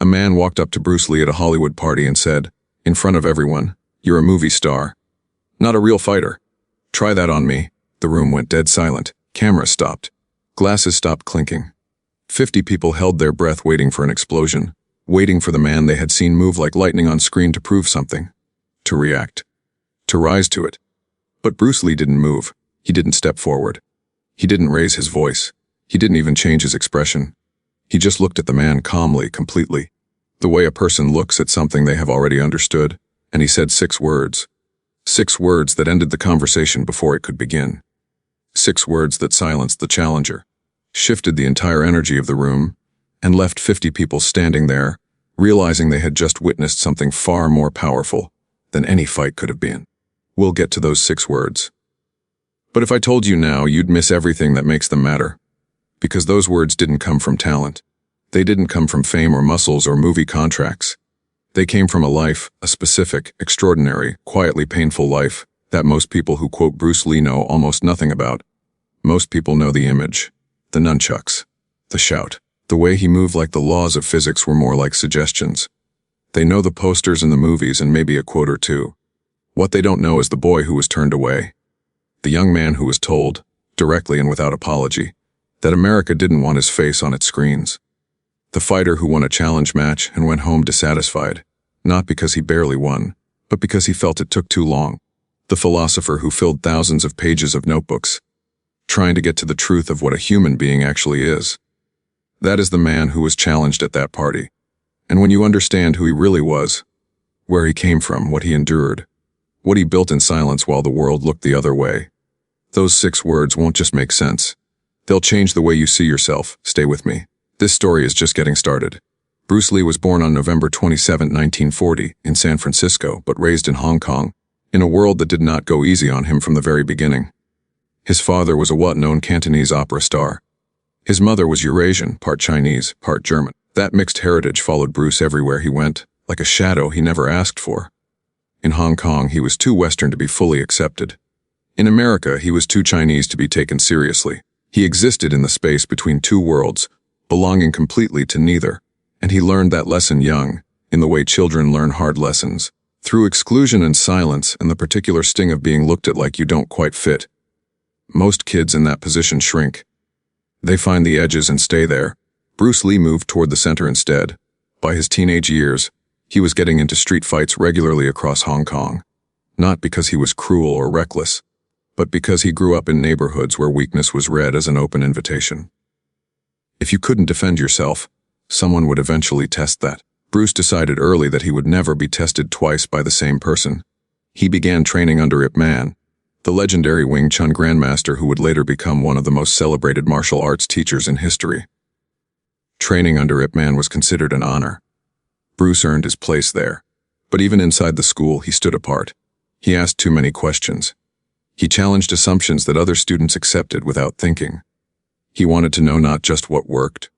A man walked up to Bruce Lee at a Hollywood party and said, in front of everyone, "You're a movie star. Not a real fighter. Try that on me." The room went dead silent. Cameras stopped. Glasses stopped clinking. 50 people held their breath waiting for an explosion, waiting for the man they had seen move like lightning on screen to prove something, to react, to rise to it. But Bruce Lee didn't move. He didn't step forward. He didn't raise his voice. He didn't even change his expression. He just looked at the man calmly, completely, the way a person looks at something they have already understood, and he said 6 words. 6 words that ended the conversation before it could begin. 6 words that silenced the challenger, shifted the entire energy of the room, and left 50 people standing there, realizing they had just witnessed something far more powerful than any fight could have been. We'll get to those 6 words. But if I told you now, you'd miss everything that makes them matter. Because those words didn't come from talent. They didn't come from fame or muscles or movie contracts. They came from a life, a specific, extraordinary, quietly painful life that most people who quote Bruce Lee know almost nothing about. Most people know the image, the nunchucks, the shout, the way he moved like the laws of physics were more like suggestions. They know the posters and the movies and maybe a quote or two. What they don't know is the boy who was turned away. The young man who was told, directly and without apology, that America didn't want his face on its screens. The fighter who won a challenge match and went home dissatisfied, not because he barely won, but because he felt it took too long. The philosopher who filled thousands of pages of notebooks, trying to get to the truth of what a human being actually is. That is the man who was challenged at that party. And when you understand who he really was, where he came from, what he endured, what he built in silence while the world looked the other way, those 6 words won't just make sense. They'll change the way you see yourself. Stay with me. This story is just getting started. Bruce Lee was born on November 27, 1940, in San Francisco, but raised in Hong Kong, in a world that did not go easy on him from the very beginning. His father was a well-known Cantonese opera star. His mother was Eurasian, part Chinese, part German. That mixed heritage followed Bruce everywhere he went, like a shadow he never asked for. In Hong Kong, he was too Western to be fully accepted. In America, he was too Chinese to be taken seriously. He existed in the space between 2 worlds, belonging completely to neither, and he learned that lesson young, in the way children learn hard lessons, through exclusion and silence and the particular sting of being looked at like you don't quite fit. Most kids in that position shrink. They find the edges and stay there. Bruce Lee moved toward the center instead. By his teenage years, he was getting into street fights regularly across Hong Kong, not because he was cruel or reckless, but because he grew up in neighborhoods where weakness was read as an open invitation. If you couldn't defend yourself, someone would eventually test that. Bruce decided early that he would never be tested twice by the same person. He began training under Ip Man, the legendary Wing Chun grandmaster who would later become one of the most celebrated martial arts teachers in history. Training under Ip Man was considered an honor. Bruce earned his place there. But even inside the school, he stood apart. He asked too many questions. He challenged assumptions that other students accepted without thinking. He wanted to know not just what worked,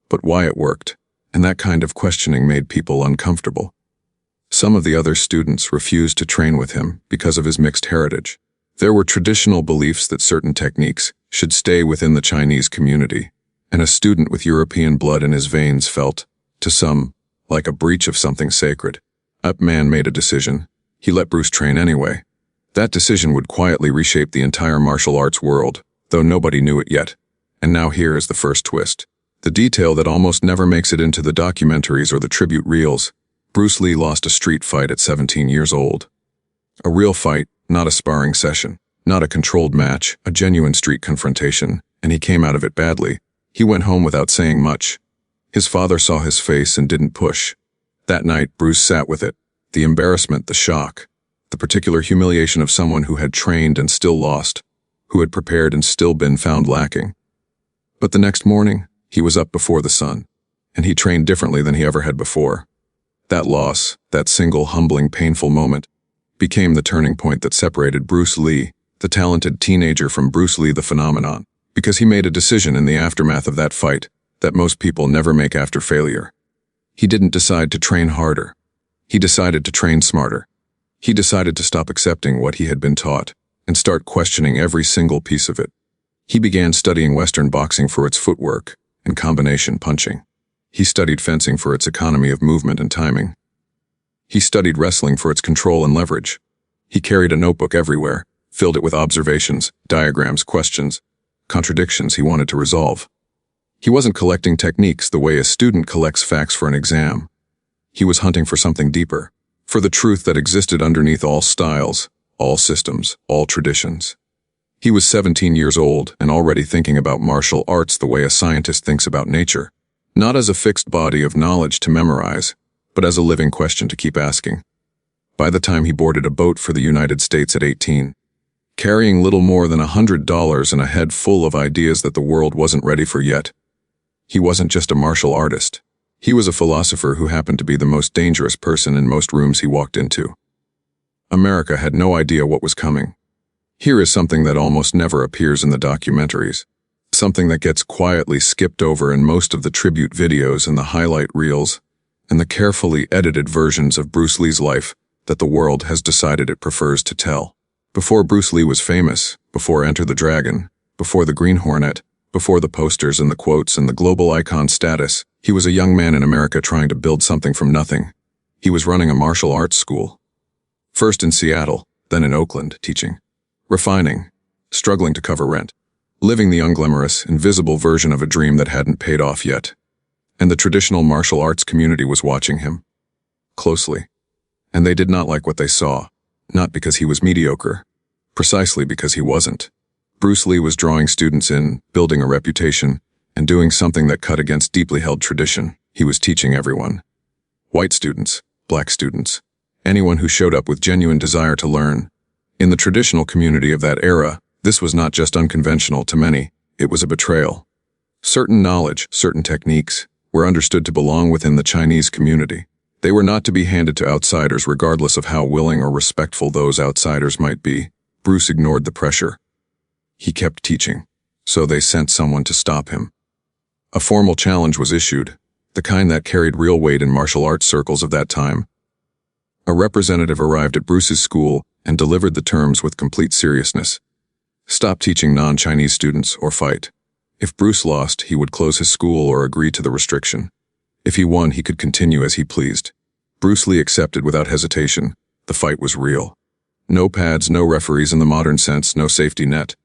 but why it worked, and that kind of questioning made people uncomfortable. Some of the other students refused to train with him because of his mixed heritage. There were traditional beliefs that certain techniques should stay within the Chinese community, and a student with European blood in his veins felt, to some, like a breach of something sacred. Ip Man made a decision. He let Bruce train anyway. That decision would quietly reshape the entire martial arts world, though nobody knew it yet. And now here is the first twist. The detail that almost never makes it into the documentaries or the tribute reels. Bruce Lee lost a street fight at 17 years old. A real fight, not a sparring session, not a controlled match, a genuine street confrontation, and he came out of it badly. He went home without saying much. His father saw his face and didn't push. That night, Bruce sat with it. The embarrassment, the shock, the particular humiliation of someone who had trained and still lost, who had prepared and still been found lacking. But the next morning, he was up before the sun, and he trained differently than he ever had before. That loss, that single humbling, painful moment, became the turning point that separated Bruce Lee, the talented teenager, from Bruce Lee the phenomenon, because he made a decision in the aftermath of that fight that most people never make after failure. He didn't decide to train harder. He decided to train smarter. He decided to stop accepting what he had been taught and start questioning every single piece of it. He began studying Western boxing for its footwork and combination punching. He studied fencing for its economy of movement and timing. He studied wrestling for its control and leverage. He carried a notebook everywhere, filled it with observations, diagrams, questions, contradictions he wanted to resolve. He wasn't collecting techniques the way a student collects facts for an exam. He was hunting for something deeper, for the truth that existed underneath all styles, all systems, all traditions. He was 17 years old and already thinking about martial arts the way a scientist thinks about nature, not as a fixed body of knowledge to memorize, but as a living question to keep asking. By the time he boarded a boat for the United States at 18, carrying little more than $100 and a head full of ideas that the world wasn't ready for yet, he wasn't just a martial artist. He was a philosopher who happened to be the most dangerous person in most rooms he walked into. America had no idea what was coming. Here is something that almost never appears in the documentaries, something that gets quietly skipped over in most of the tribute videos and the highlight reels, and the carefully edited versions of Bruce Lee's life that the world has decided it prefers to tell. Before Bruce Lee was famous, before Enter the Dragon, before the Green Hornet, before the posters and the quotes and the global icon status, he was a young man in America trying to build something from nothing. He was running a martial arts school. First in Seattle, then in Oakland, teaching, refining, struggling to cover rent, living the unglamorous, invisible version of a dream that hadn't paid off yet. And the traditional martial arts community was watching him closely. And they did not like what they saw, not because he was mediocre, precisely because he wasn't. Bruce Lee was drawing students in, building a reputation, and doing something that cut against deeply held tradition. He was teaching everyone. White students, black students, anyone who showed up with genuine desire to learn. In the traditional community of that era, this was not just unconventional to many, it was a betrayal. Certain knowledge, certain techniques, were understood to belong within the Chinese community. They were not to be handed to outsiders regardless of how willing or respectful those outsiders might be. Bruce ignored the pressure. He kept teaching, so they sent someone to stop him. A formal challenge was issued, the kind that carried real weight in martial arts circles of that time. A representative arrived at Bruce's school and delivered the terms with complete seriousness. Stop teaching non-Chinese students or fight. If Bruce lost, he would close his school or agree to the restriction. If he won, he could continue as he pleased. Bruce Lee accepted without hesitation. The fight was real. No pads, no referees in the modern sense, no safety net.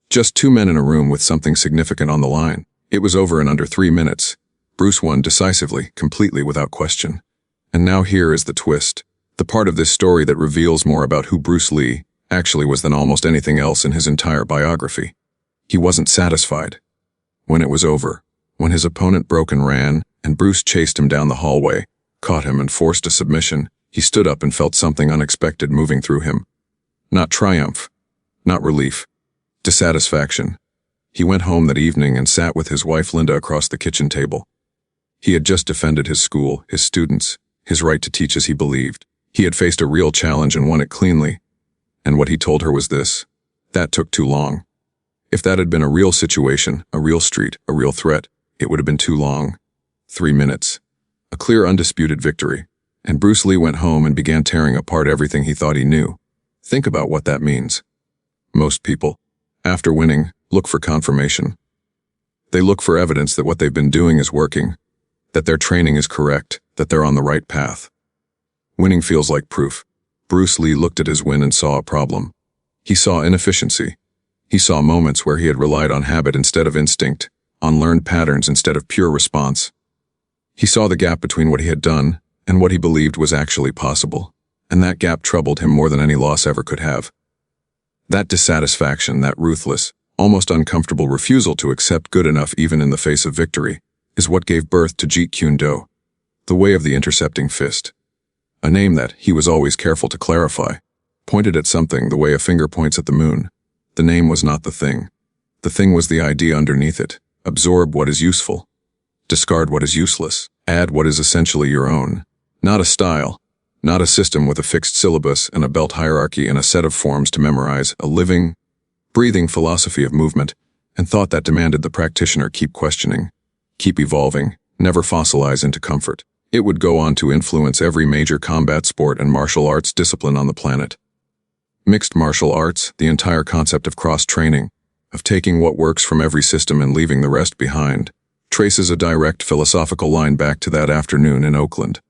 Just two men in a room with something significant on the line. It was over in under 3 minutes. Bruce won decisively, completely without question. And now here is the twist. The part of this story that reveals more about who Bruce Lee actually was than almost anything else in his entire biography. He wasn't satisfied. When it was over, when his opponent broke and ran, and Bruce chased him down the hallway, caught him and forced a submission, he stood up and felt something unexpected moving through him. Not triumph, not relief, dissatisfaction. He went home that evening and sat with his wife Linda across the kitchen table. He had just defended his school, his students, his right to teach as he believed. He had faced a real challenge and won it cleanly. And what he told her was this: that took too long. If that had been a real situation, a real street, a real threat, it would have been too long. 3 minutes. A clear, undisputed victory. And Bruce Lee went home and began tearing apart everything he thought he knew. Think about what that means. Most people, after winning, look for confirmation. They look for evidence that what they've been doing is working, that their training is correct, that they're on the right path. Winning feels like proof. Bruce Lee looked at his win and saw a problem. He saw inefficiency. He saw moments where he had relied on habit instead of instinct, on learned patterns instead of pure response. He saw the gap between what he had done and what he believed was actually possible, and that gap troubled him more than any loss ever could have. That dissatisfaction, that ruthless, almost uncomfortable refusal to accept good enough even in the face of victory, is what gave birth to Jeet Kune Do, the way of the intercepting fist. A name that, he was always careful to clarify, pointed at something the way a finger points at the moon. The name was not the thing. The thing was the idea underneath it. Absorb what is useful. Discard what is useless. Add what is essentially your own. Not a style, not a system with a fixed syllabus and a belt hierarchy and a set of forms to memorize, a living, breathing philosophy of movement and thought that demanded the practitioner keep questioning, keep evolving, never fossilize into comfort. It would go on to influence every major combat sport and martial arts discipline on the planet. Mixed martial arts, the entire concept of cross-training, of taking what works from every system and leaving the rest behind, traces a direct philosophical line back to that afternoon in Oakland.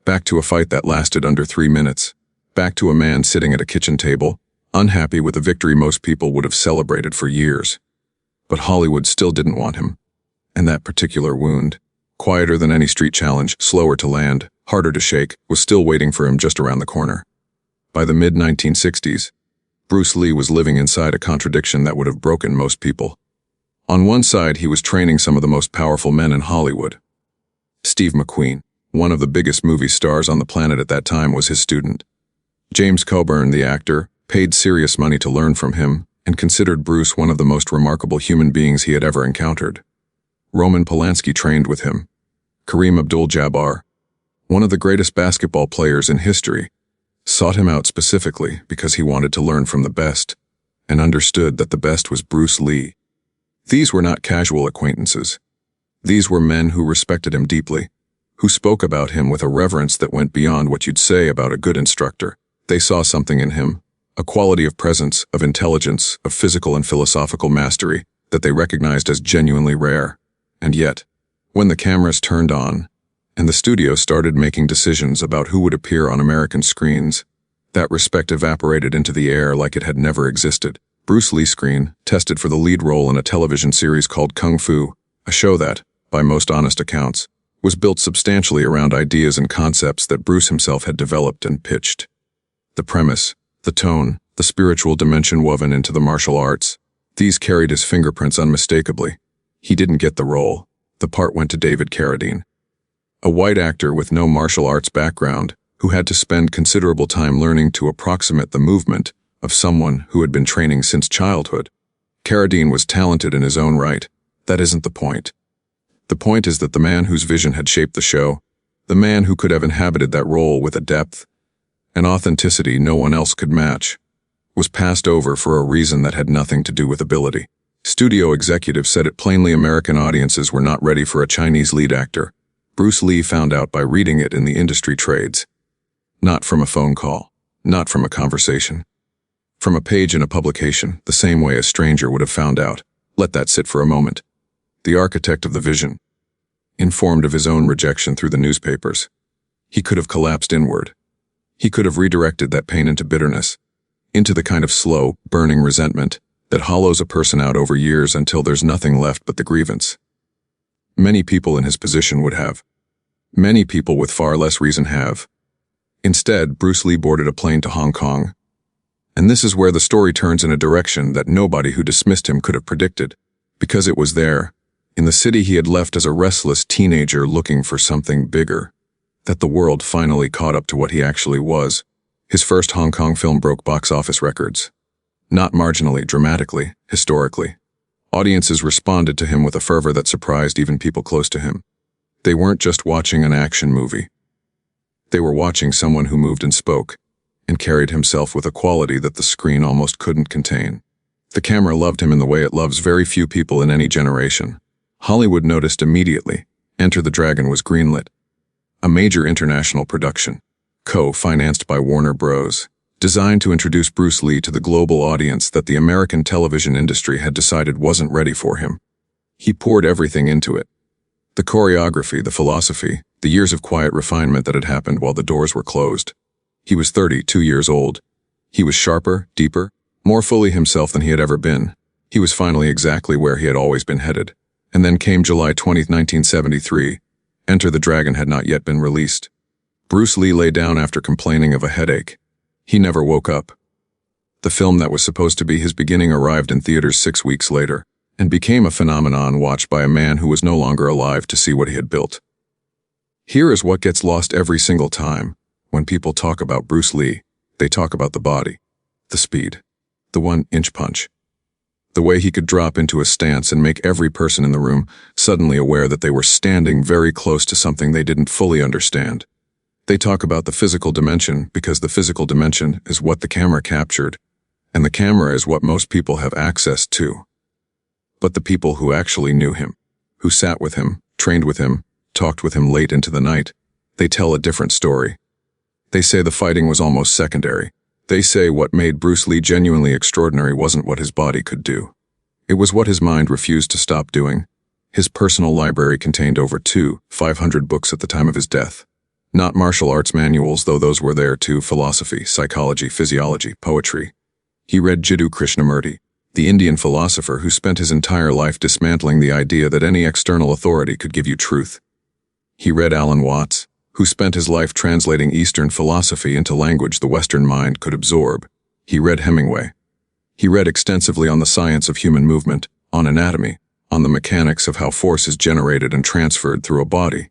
Back to a fight that lasted under 3 minutes. Back to a man sitting at a kitchen table, unhappy with a victory most people would have celebrated for years. But Hollywood still didn't want him. And that particular wound, quieter than any street challenge, slower to land, harder to shake, was still waiting for him just around the corner. By the mid-1960s, Bruce Lee was living inside a contradiction that would have broken most people. On one side, he was training some of the most powerful men in Hollywood. Steve McQueen, one of the biggest movie stars on the planet at that time, was his student. James Coburn, the actor, paid serious money to learn from him and considered Bruce one of the most remarkable human beings he had ever encountered. Roman Polanski trained with him. Kareem Abdul-Jabbar, one of the greatest basketball players in history, sought him out specifically because he wanted to learn from the best and understood that the best was Bruce Lee. These were not casual acquaintances. These were men who respected him deeply, who spoke about him with a reverence that went beyond what you'd say about a good instructor. They saw something in him, a quality of presence, of intelligence, of physical and philosophical mastery that they recognized as genuinely rare. And yet, when the cameras turned on, and the studio started making decisions about who would appear on American screens, that respect evaporated into the air like it had never existed. Bruce Lee.Certain tested for the lead role in a television series called Kung Fu, a show that, by most honest accounts, was built substantially around ideas and concepts that Bruce himself had developed and pitched. The premise, the tone, the spiritual dimension woven into the martial arts, these carried his fingerprints unmistakably. He didn't get the role. The part went to David Carradine, a white actor with no martial arts background who had to spend considerable time learning to approximate the movement of someone who had been training since childhood. Carradine was talented in his own right. That isn't the point. The point is that the man whose vision had shaped the show, the man who could have inhabited that role with a depth and authenticity no one else could match, was passed over for a reason that had nothing to do with ability. Studio executives said it plainly: American audiences were not ready for a Chinese lead actor. Bruce Lee found out by reading it in the industry trades. Not from a phone call, not from a conversation. From a page in a publication, the same way a stranger would have found out. Let that sit for a moment. The architect of the vision, informed of his own rejection through the newspapers, he could have collapsed inward. He could have redirected that pain into bitterness, into the kind of slow, burning resentment that hollows a person out over years until there's nothing left but the grievance. Many people in his position would have. Many people with far less reason have. Instead, Bruce Lee boarded a plane to Hong Kong. And this is where the story turns in a direction that nobody who dismissed him could have predicted, because it was there, in the city he had left as a restless teenager looking for something bigger, that the world finally caught up to what he actually was. His first Hong Kong film broke box office records. Not marginally, dramatically, historically. Audiences responded to him with a fervor that surprised even people close to him. They weren't just watching an action movie. They were watching someone who moved and spoke, and carried himself with a quality that the screen almost couldn't contain. The camera loved him in the way it loves very few people in any generation. Hollywood noticed immediately. Enter the Dragon was greenlit. A major international production, co-financed by Warner Bros., designed to introduce Bruce Lee to the global audience that the American television industry had decided wasn't ready for him. He poured everything into it. The choreography, the philosophy, the years of quiet refinement that had happened while the doors were closed. He was 32 years old. He was sharper, deeper, more fully himself than he had ever been. He was finally exactly where he had always been headed. And then came July 20, 1973. Enter the Dragon had not yet been released. Bruce Lee lay down after complaining of a headache. He never woke up. The film that was supposed to be his beginning arrived in theaters 6 weeks later, and became a phenomenon watched by a man who was no longer alive to see what he had built. Here is what gets lost every single time. When people talk about Bruce Lee, they talk about the body, the speed, the 1-inch punch. The way he could drop into a stance and make every person in the room suddenly aware that they were standing very close to something they didn't fully understand. They talk about the physical dimension because the physical dimension is what the camera captured, and the camera is what most people have access to. But the people who actually knew him, who sat with him, trained with him, talked with him late into the night, they tell a different story. They say the fighting was almost secondary. They say what made Bruce Lee genuinely extraordinary wasn't what his body could do. It was what his mind refused to stop doing. His personal library contained over 500 books at the time of his death. Not martial arts manuals, though those were there too: philosophy, psychology, physiology, poetry. He read Jiddu Krishnamurti, the Indian philosopher who spent his entire life dismantling the idea that any external authority could give you truth. He read Alan Watts, who spent his life translating Eastern philosophy into language the Western mind could absorb. He read Hemingway. He read extensively on the science of human movement, on anatomy, on the mechanics of how force is generated and transferred through a body.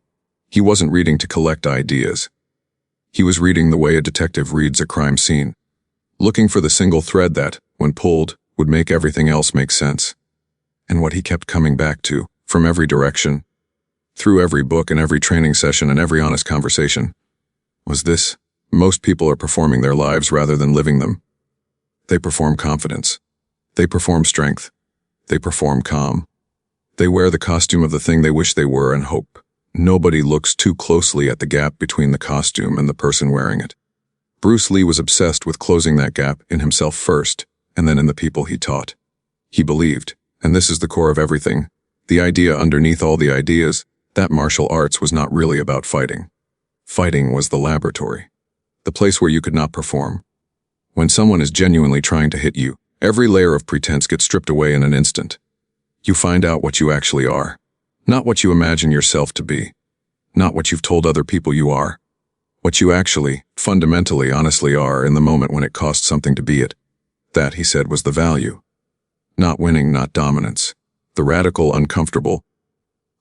He wasn't reading to collect ideas. He was reading the way a detective reads a crime scene, looking for the single thread that, when pulled, would make everything else make sense. And what he kept coming back to, from every direction, through every book and every training session and every honest conversation, was this: most people are performing their lives rather than living them. They perform confidence. They perform strength. They perform calm. They wear the costume of the thing they wish they were and hope nobody looks too closely at the gap between the costume and the person wearing it. Bruce Lee was obsessed with closing that gap in himself first, and then in the people he taught. He believed, and this is the core of everything, the idea underneath all the ideas, that martial arts was not really about fighting. Fighting was the laboratory, the place where you could not perform. When someone is genuinely trying to hit you, every layer of pretense gets stripped away in an instant. You find out what you actually are, not what you imagine yourself to be, not what you've told other people you are, what you actually, fundamentally, honestly are in the moment when it costs something to be it. That, he said, was the value. Not winning, not dominance. The radical, uncomfortable,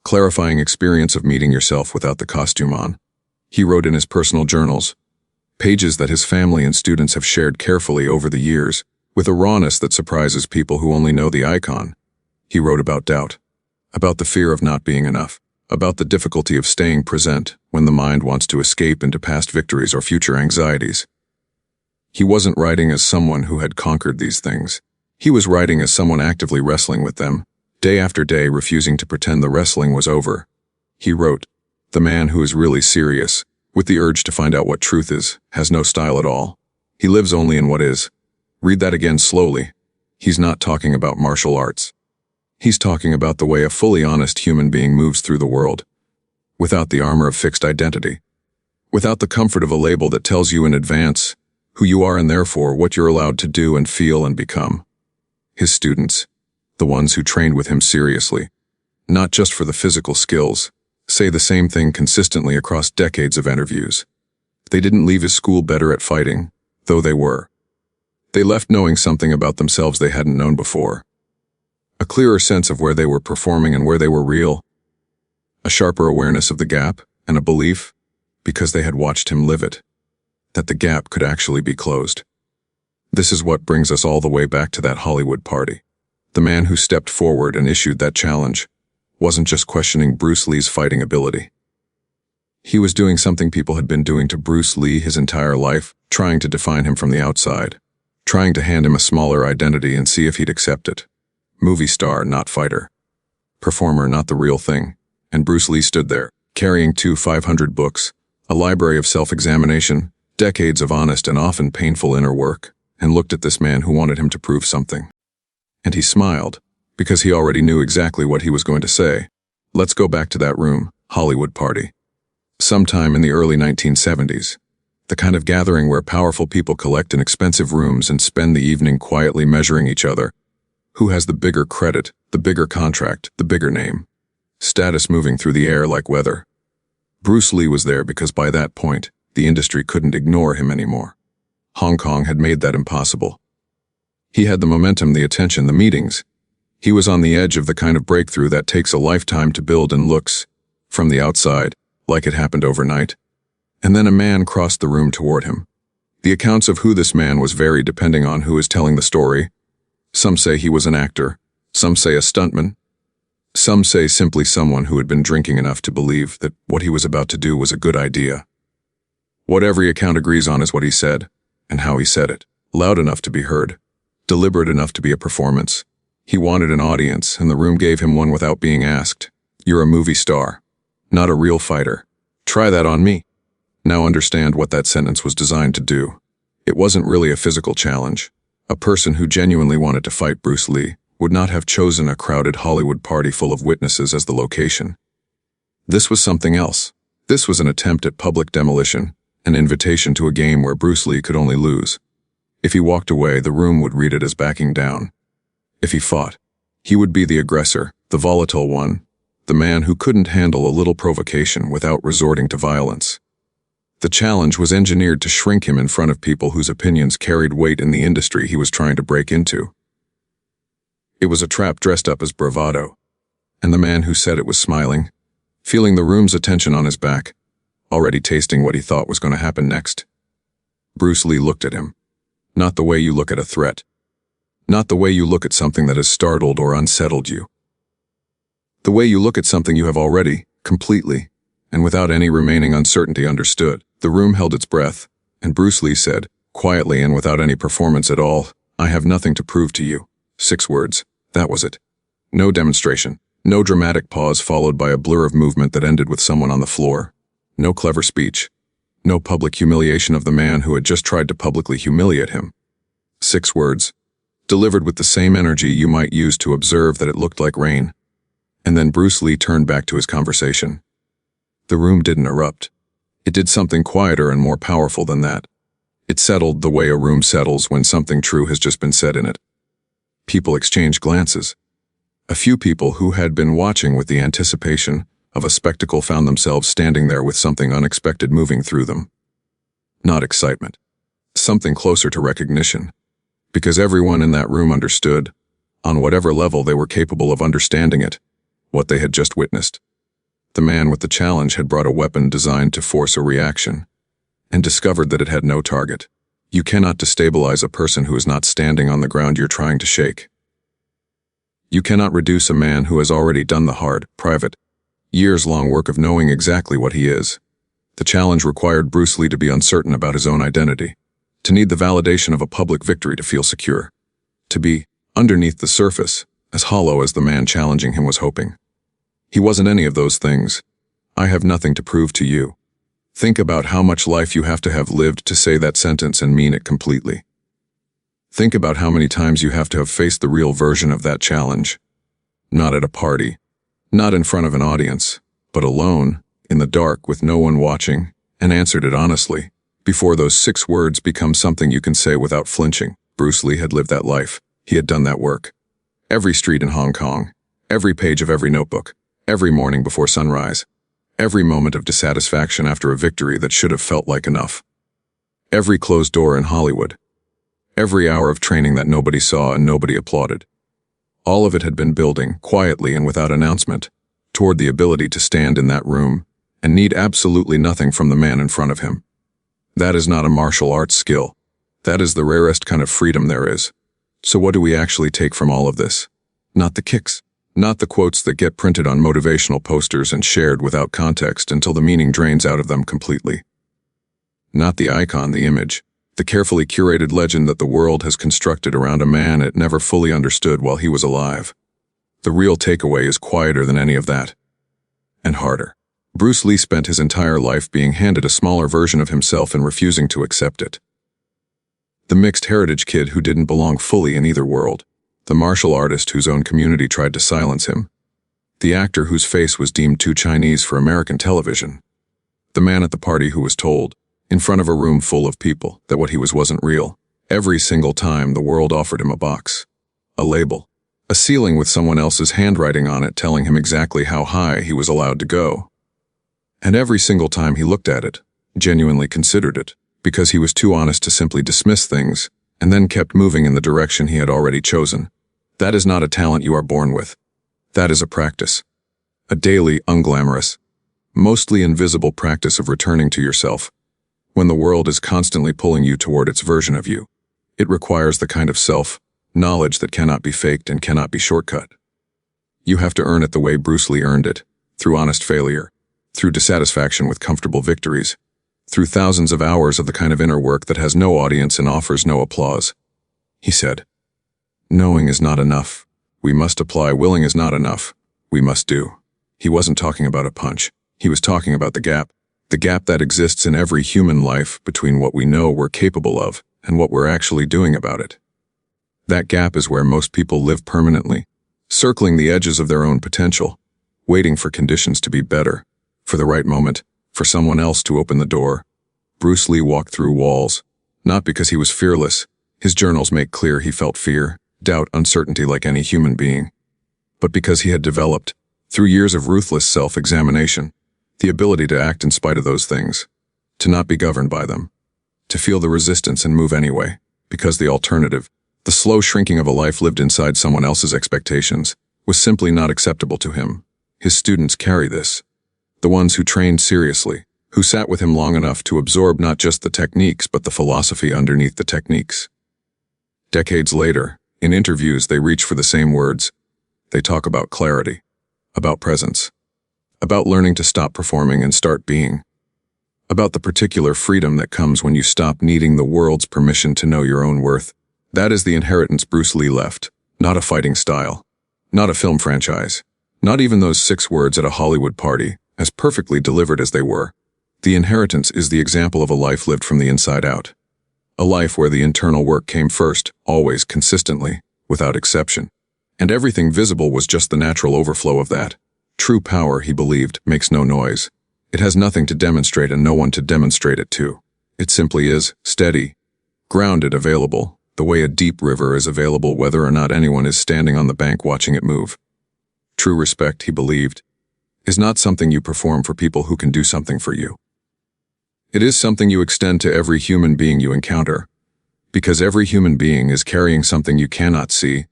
clarifying experience of meeting yourself without the costume on. He wrote in his personal journals, pages that his family and students have shared carefully over the years, with a rawness that surprises people who only know the icon. He wrote about doubt, about the fear of not being enough, about the difficulty of staying present when the mind wants to escape into past victories or future anxieties. He wasn't writing as someone who had conquered these things. He was writing as someone actively wrestling with them, day after day refusing to pretend the wrestling was over. He wrote, "The man who is really serious, with the urge to find out what truth is, has no style at all. He lives only in what is." Read that again slowly. He's not talking about martial arts. He's talking about the way a fully honest human being moves through the world, without the armor of fixed identity, without the comfort of a label that tells you in advance who you are and therefore what you're allowed to do and feel and become. His students, the ones who trained with him seriously, not just for the physical skills, say the same thing consistently across decades of interviews. They didn't leave his school better at fighting, though they were. They left knowing something about themselves they hadn't known before. A clearer sense of where they were performing and where they were real. A sharper awareness of the gap and a belief, because they had watched him live it, that the gap could actually be closed. This is what brings us all the way back to that Hollywood party. The man who stepped forward and issued that challenge wasn't just questioning Bruce Lee's fighting ability. He was doing something people had been doing to Bruce Lee his entire life, trying to define him from the outside, trying to hand him a smaller identity and see if he'd accept it. Movie star, not fighter. Performer, not the real thing. And Bruce Lee stood there, carrying 500 books, a library of self-examination, decades of honest and often painful inner work, and looked at this man who wanted him to prove something. And he smiled, because he already knew exactly what he was going to say. Let's go back to that room, Hollywood party. Sometime in the early 1970s. The kind of gathering where powerful people collect in expensive rooms and spend the evening quietly measuring each other. Who has the bigger credit, the bigger contract, the bigger name? Status moving through the air like weather. Bruce Lee was there because by that point, the industry couldn't ignore him anymore. Hong Kong had made that impossible. He had the momentum, the attention, the meetings. He was on the edge of the kind of breakthrough that takes a lifetime to build and looks, from the outside, like it happened overnight. And then a man crossed the room toward him. The accounts of who this man was vary depending on who is telling the story. Some say he was an actor, some say a stuntman, some say simply someone who had been drinking enough to believe that what he was about to do was a good idea. What every account agrees on is what he said, and how he said it, loud enough to be heard, deliberate enough to be a performance. He wanted an audience, and the room gave him one without being asked. You're a movie star, not a real fighter. Try that on me. Now understand what that sentence was designed to do. It wasn't really a physical challenge. A person who genuinely wanted to fight Bruce Lee would not have chosen a crowded Hollywood party full of witnesses as the location. This was something else. This was an attempt at public demolition, an invitation to a game where Bruce Lee could only lose. If he walked away, the room would read it as backing down. If he fought, he would be the aggressor, the volatile one, the man who couldn't handle a little provocation without resorting to violence. The challenge was engineered to shrink him in front of people whose opinions carried weight in the industry he was trying to break into. It was a trap dressed up as bravado, and the man who said it was smiling, feeling the room's attention on his back, already tasting what he thought was going to happen next. Bruce Lee looked at him. Not the way you look at a threat. Not the way you look at something that has startled or unsettled you. The way you look at something you have already, completely, and without any remaining uncertainty understood. The room held its breath, and Bruce Lee said, quietly and without any performance at all, "I have nothing to prove to you." 6 words. That was it. No demonstration. No dramatic pause followed by a blur of movement that ended with someone on the floor. No clever speech. No public humiliation of the man who had just tried to publicly humiliate him. 6 words, delivered with the same energy you might use to observe that it looked like rain. And then Bruce Lee turned back to his conversation. The room didn't erupt. It did something quieter and more powerful than that. It settled the way a room settles when something true has just been said in it. People exchanged glances. A few people who had been watching with the anticipation of a spectacle found themselves standing there with something unexpected moving through them. Not excitement. Something closer to recognition. Because everyone in that room understood, on whatever level they were capable of understanding it, what they had just witnessed. The man with the challenge had brought a weapon designed to force a reaction, and discovered that it had no target. You cannot destabilize a person who is not standing on the ground you're trying to shake. You cannot reduce a man who has already done the hard, private, years-long work of knowing exactly what he is. The challenge required Bruce Lee to be uncertain about his own identity, to need the validation of a public victory to feel secure, to be, underneath the surface, as hollow as the man challenging him was hoping. He wasn't any of those things. I have nothing to prove to you. Think about how much life you have to have lived to say that sentence and mean it completely. Think about how many times you have to have faced the real version of that challenge. Not at a party, not in front of an audience, but alone, in the dark with no one watching, and answered it honestly, before those 6 words become something you can say without flinching. Bruce Lee had lived that life. He had done that work. Every street in Hong Kong, every page of every notebook, every morning before sunrise, every moment of dissatisfaction after a victory that should have felt like enough. Every closed door in Hollywood. Every hour of training that nobody saw and nobody applauded. All of it had been building, quietly and without announcement, toward the ability to stand in that room and need absolutely nothing from the man in front of him. That is not a martial arts skill. That is the rarest kind of freedom there is. So what do we actually take from all of this? Not the kicks. Not the quotes that get printed on motivational posters and shared without context until the meaning drains out of them completely. Not the icon, the image, the carefully curated legend that the world has constructed around a man it never fully understood while he was alive. The real takeaway is quieter than any of that. And harder. Bruce Lee spent his entire life being handed a smaller version of himself and refusing to accept it. The mixed heritage kid who didn't belong fully in either world. The martial artist whose own community tried to silence him. The actor whose face was deemed too Chinese for American television. The man at the party who was told, in front of a room full of people, that what he was wasn't real. Every single time the world offered him a box, a label, a ceiling with someone else's handwriting on it telling him exactly how high he was allowed to go. And every single time he looked at it, genuinely considered it, because he was too honest to simply dismiss things, and then kept moving in the direction he had already chosen. That is not a talent you are born with. That is a practice. A daily, unglamorous, mostly invisible practice of returning to yourself. When the world is constantly pulling you toward its version of you, it requires the kind of self-knowledge that cannot be faked and cannot be shortcut. You have to earn it the way Bruce Lee earned it, through honest failure, through dissatisfaction with comfortable victories, through thousands of hours of the kind of inner work that has no audience and offers no applause. He said, "Knowing is not enough. We must apply. Willing is not enough. We must do." He wasn't talking about a punch. He was talking about the gap that exists in every human life between what we know we're capable of and what we're actually doing about it. That gap is where most people live permanently, circling the edges of their own potential, waiting for conditions to be better, for the right moment, for someone else to open the door. Bruce Lee walked through walls, not because he was fearless. His journals make clear he felt fear, doubt, uncertainty like any human being, but because he had developed, through years of ruthless self-examination, the ability to act in spite of those things, to not be governed by them, to feel the resistance and move anyway, because the alternative, the slow shrinking of a life lived inside someone else's expectations, was simply not acceptable to him. His students carry this. The ones who trained seriously, who sat with him long enough to absorb not just the techniques but the philosophy underneath the techniques. Decades later, in interviews they reach for the same words. They talk about clarity, about presence, about learning to stop performing and start being, about the particular freedom that comes when you stop needing the world's permission to know your own worth. That is the inheritance Bruce Lee left, not a fighting style, not a film franchise, not even those 6 words at a Hollywood party, as perfectly delivered as they were. The inheritance is the example of a life lived from the inside out. A life where the internal work came first, always, consistently, without exception. And everything visible was just the natural overflow of that. True power, he believed, makes no noise. It has nothing to demonstrate and no one to demonstrate it to. It simply is, steady, grounded, available, the way a deep river is available whether or not anyone is standing on the bank watching it move. True respect, he believed, is not something you perform for people who can do something for you. It is something you extend to every human being you encounter, because every human being is carrying something you cannot see,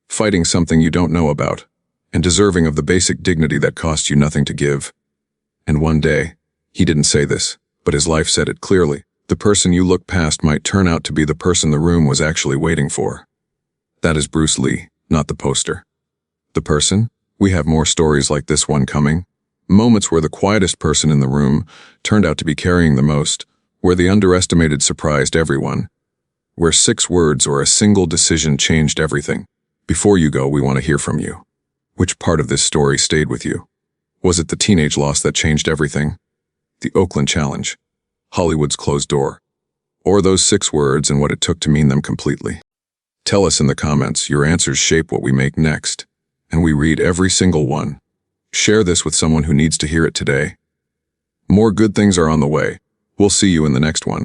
fighting something you don't know about, and deserving of the basic dignity that costs you nothing to give. And one day, he didn't say this, but his life said it clearly, the person you look past might turn out to be the person the room was actually waiting for. That is Bruce Lee, not the poster. The person? We have more stories like this one coming. Moments where the quietest person in the room turned out to be carrying the most, where the underestimated surprised everyone, where 6 words or a single decision changed everything. Before you go, we want to hear from you. Which part of this story stayed with you? Was it the teenage loss that changed everything? The Oakland challenge? Hollywood's closed door? Or those 6 words and what it took to mean them completely? Tell us in the comments. Your answers shape what we make next, and we read every single one. Share this with someone who needs to hear it today. More good things are on the way. We'll see you in the next one.